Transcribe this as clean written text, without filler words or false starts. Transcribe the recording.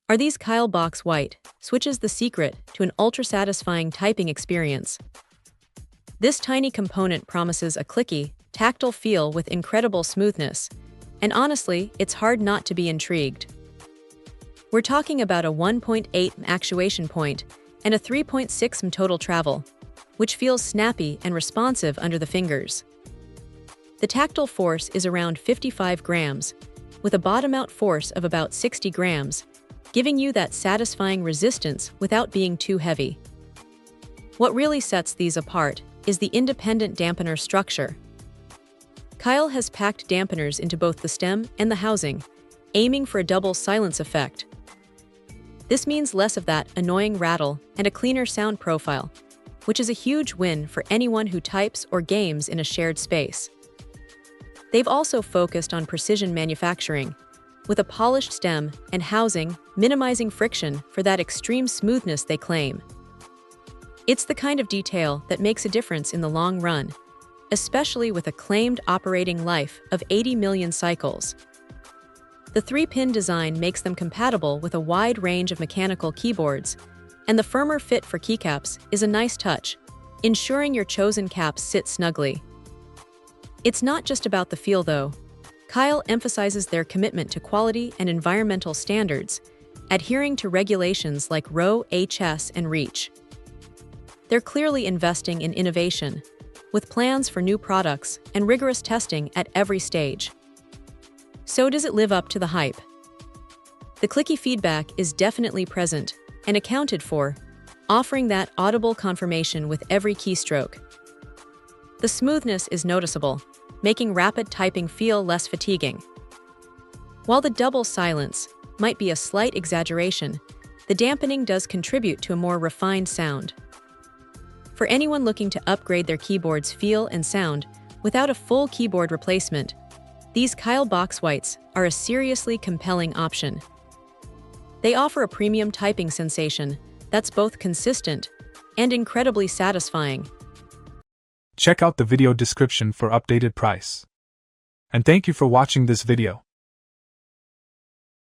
Are these Kailh Box White switches the secret to an ultra-satisfying typing experience? This tiny component promises a clicky, tactile feel with incredible smoothness, and honestly, it's hard not to be intrigued. We're talking about a 1.8 actuation point and a 3.6 total travel, which feels snappy and responsive under the fingers. The tactile force is around 55 grams, with a bottom-out force of about 60 grams, giving you that satisfying resistance without being too heavy. What really sets these apart is the independent dampener structure. Kailh has packed dampeners into both the stem and the housing, aiming for a double silence effect. This means less of that annoying rattle and a cleaner sound profile, which is a huge win for anyone who types or games in a shared space. They've also focused on precision manufacturing, with a polished stem and housing minimizing friction for that extreme smoothness they claim. It's the kind of detail that makes a difference in the long run, especially with a claimed operating life of 80 million cycles. The 3-pin design makes them compatible with a wide range of mechanical keyboards, and the firmer fit for keycaps is a nice touch, ensuring your chosen caps sit snugly. It's not just about the feel, though. Kailh emphasizes their commitment to quality and environmental standards, adhering to regulations like RoHS HS and REACH. They're clearly investing in innovation, with plans for new products and rigorous testing at every stage. So does it live up to the hype? The clicky feedback is definitely present and accounted for, offering that audible confirmation with every keystroke. The smoothness is noticeable, making rapid typing feel less fatiguing. While the double silence might be a slight exaggeration, the dampening does contribute to a more refined sound. For anyone looking to upgrade their keyboard's feel and sound without a full keyboard replacement, these Kailh Box Whites are a seriously compelling option. They offer a premium typing sensation that's both consistent and incredibly satisfying. Check out the video description for updated price. And thank you for watching this video.